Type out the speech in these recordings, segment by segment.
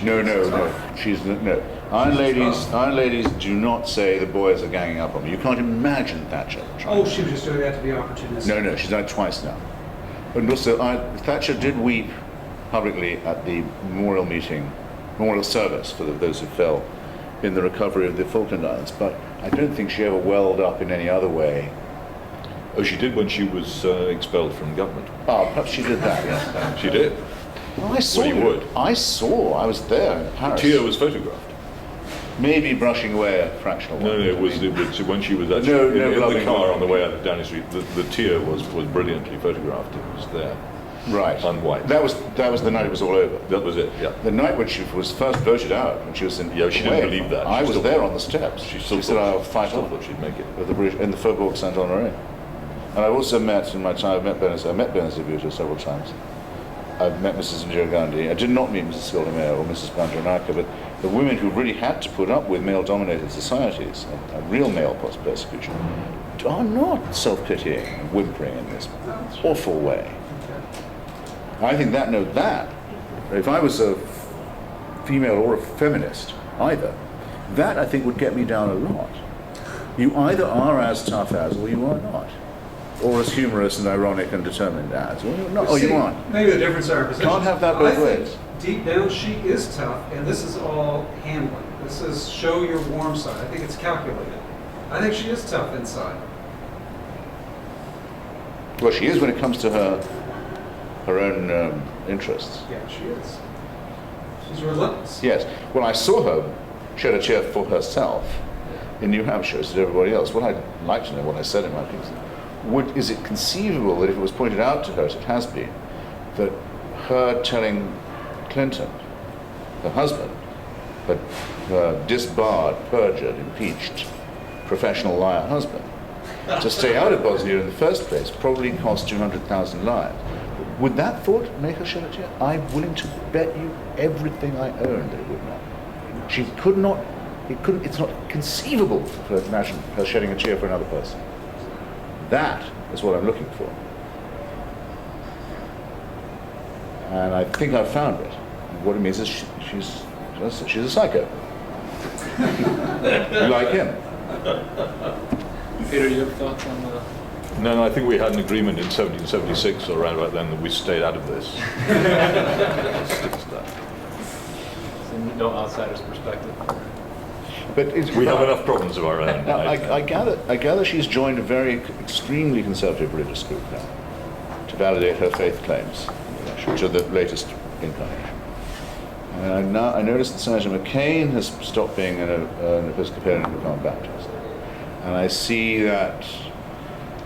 No. She's no. Iron ladies do not say the boys are ganging up on me. You can't imagine Thatcher. She was just doing that to be opportunistic. No, she's done it twice now. And also, Thatcher did weep publicly at the memorial service for those who fell in the recovery of the Falkland Islands, but I don't think she ever welled up in any other way. Oh, she did when she was expelled from government. Oh, perhaps she did that, yes. She did. Well, I saw you would. I was there in Paris. The tear was photographed. Maybe brushing away a fractional one. No, it was when she was actually in the car on the way out of Downing Street. The tear was brilliantly photographed. It was there. Right. Unwiped. That was the night it was all over. That was it, yeah. The night when she was first voted out, when she was in she didn't believe that. I was there on the steps. She said, I'll fight on. Thought she'd make it. With the British, in the Faubourg Saint-Honoré. And I've also met, in my time, I met Benazir several times. I've met Mrs. Indira Gandhi. I did not meet Mrs. Golda Meir or Mrs. Bandaranaike, but the women who really had to put up with male-dominated societies and real male persecution are not self-pitying and whimpering in this awful way. I think that if I was a female or a feminist, either, that I think would get me down a lot. You either are as tough as, or you are not. Or as humorous and ironic and determined as, or you're not, or you aren't. Maybe the difference in our position. Can't have that both ways. Deep down, she is tough, and this is all handling. This is show your warm side. I think it's calculated. I think she is tough inside. Well, she is when it comes to her own interests. Yeah, she is. She's relentless. Yes. When I saw her shed a tear for herself in New Hampshire, as did everybody else, what I'd like to know, what I said in my piece, is it conceivable that if it was pointed out to her, as it has been, that her telling Clinton, her husband, her disbarred, perjured, impeached, professional liar husband, to stay out of Bosnia in the first place probably cost 200,000 lives. Would that thought make her shed a tear? I'm willing to bet you everything I own that it would not. She could not, it's not conceivable for her to imagine her shedding a tear for another person. That is what I'm looking for. And I think I've found it. What it means is she's a psycho. Like him. Peter, you have thoughts on the... No, I think we had an agreement in 1776 or around about then that we stayed out of this. Stick to that. So no outsider's perspective. But we have enough problems of our own. Now, I gather she's joined a very extremely conservative religious group now to validate her faith claims, which are the latest incarnation. And I noticed that Senator McCain has stopped being an Episcopalian and become a Baptist. And I see that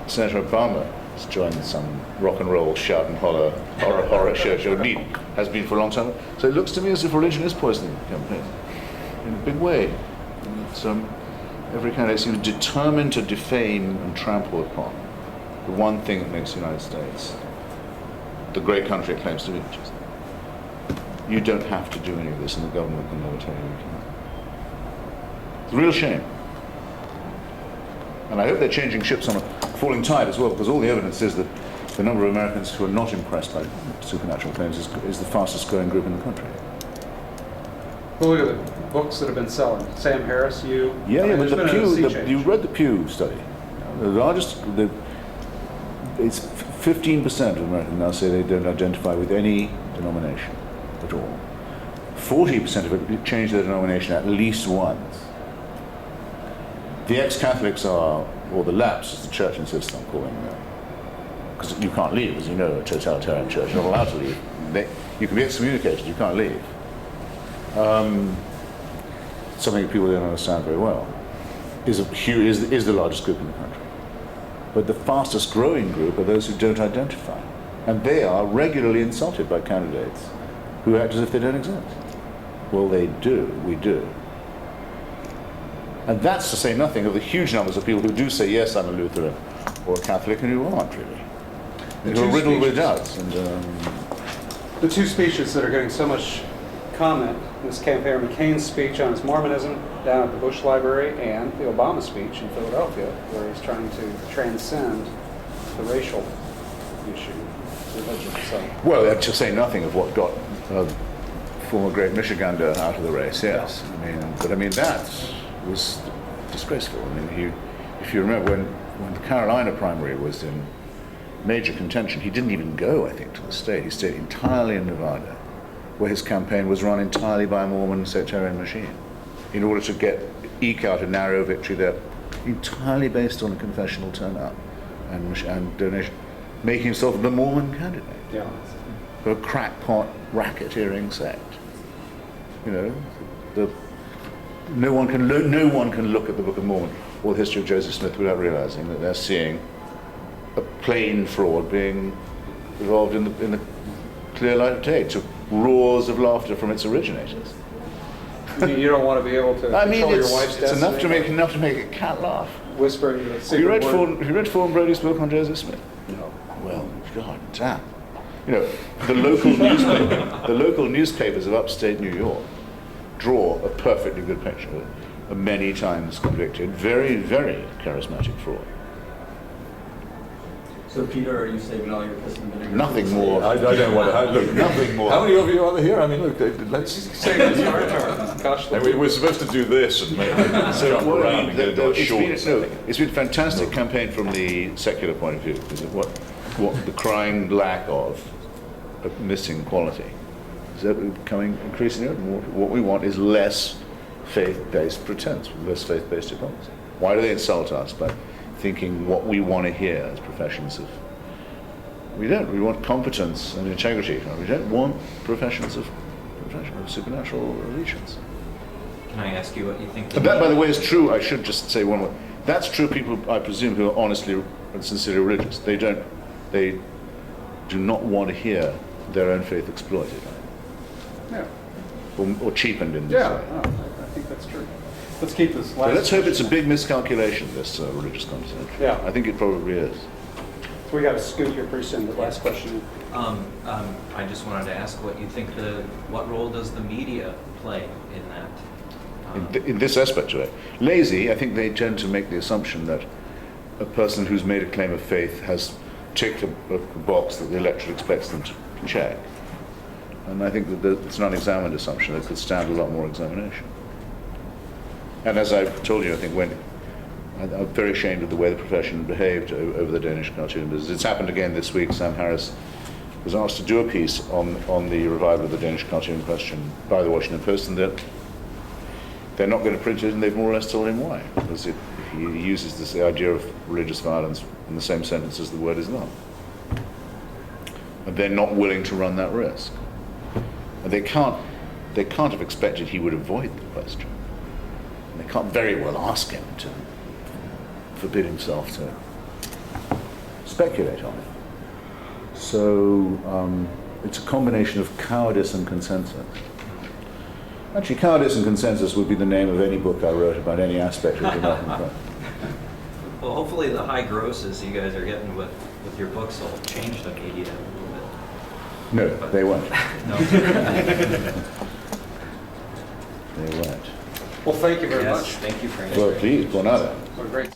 Senator Obama has joined some rock and roll, shout and holler, horror church, or indeed has been for a long time. So it looks to me as if religion is poisoning the campaign in a big way. Every candidate seems determined to defame and trample upon the one thing that makes the United States the great country it claims to be, which is you don't have to do any of this, and the government will never tell you you can. It's a real shame. And I hope they're changing ships on a falling tide as well, because all the evidence is that the number of Americans who are not impressed by supernatural claims is the fastest growing group in the country. Well, look at the books that have been selling. Sam Harris, you. Yeah, but you read the Pew study. The largest, it's 15% of Americans now say they don't identify with any denomination at all. 40% of it change their denomination at least once. The ex-Catholics are, or the lapsed, as the church insists on calling them, because you can't leave, as you know, a totalitarian church. You're not allowed to leave. You can be excommunicated, you can't leave. Something that people don't understand very well, is the largest group in the country. But the fastest growing group are those who don't identify. And they are regularly insulted by candidates who act as if they don't exist. Well, they do, we do. And that's to say nothing of the huge numbers of people who do say, yes, I'm a Lutheran, or a Catholic, and who aren't really. And who are riddled with doubts. And, the two speeches that are getting so much comment in this campaign, McCain's speech on his Mormonism down at the Bush Library, and the Obama speech in Philadelphia, where he's trying to transcend the racial issue. Religion, so. Well, to say nothing of what got former great Michigander out of the race, yes. I mean, that was disgraceful. I mean, if you remember when the Carolina primary was in major contention, he didn't even go, I think, to the state. He stayed entirely in Nevada, where his campaign was run entirely by a Mormon sectarian machine, in order to eke out a narrow victory there, entirely based on a confessional turnout and donation, making himself the Mormon candidate. Yeah. For a crackpot, racketeering sect. You know, no one can look at the Book of Mormon or the history of Joseph Smith without realizing that they're seeing a plain fraud being evolved in the clear light of day, to roars of laughter from its originators. You don't want to be able to control your wife's it's destiny? enough to make a cat laugh. Whispering the Have secret you read word? Fawn Brody's book on Joseph Smith? No. Well, God damn. You know, the local newspapers of upstate New York draw a perfectly good picture. A many times convicted, very, very charismatic fraud. So, Peter, are you saving all your piss and vinegar? Nothing more. I don't want to. Look, Nothing more. How many of you are here? I mean, look, let's. Say it's our turn. Gosh, And we're supposed to do this and make jump What I around mean, and get into a short. it's been a fantastic campaign from the secular point of view, because of what the crying lack of missing quality is that we're becoming increasingly more. What we want is less faith-based pretense, less faith-based hypocrisy. Why do they insult us by thinking what we want to hear as professions of? We don't. We want competence and integrity. We don't want professions of supernatural allegiance. Can I ask you what you think? But that, by the way, is true. I should just say one more. That's true of people, I presume, who are honestly and sincerely religious. They do not want to hear their own faith exploited Yeah. or cheapened in this Yeah, way. no, I think that's true. Let's keep this So last. let's hope it's a big miscalculation, this religious conversation. Yeah. I think it probably is. So we got to scoot here pretty soon. The last question. I just wanted to ask what you think what role does the media play in that? In this aspect of it. Lazy, I think they tend to make the assumption that a person who's made a claim of faith has ticked a box that the electorate expects them to check. And I think that it's an unexamined assumption that could stand a lot more examination. And as I've told you, I think I'm very ashamed of the way the profession behaved over the Danish cartoon business. It's happened again this week. Sam Harris was asked to do a piece on the revival of the Danish cartoon question by the Washington Post, and they're not going to print it, and they've more or less told him why. Because he uses this idea of religious violence in the same sentence as the word Islam. And they're not willing to run that risk. And they can't have expected he would avoid the question. And they can't very well ask him to forbid himself to speculate on it. So it's a combination of cowardice and consensus. Actually, Cowardice and Consensus would be the name of any book I wrote about any aspect of the American crime. Well, hopefully the high grosses you guys are getting with your books will change the media a little bit. No, they won't. No. They won't. Well, thank you very Yes, much. thank you for Well, please, por nada. What a great.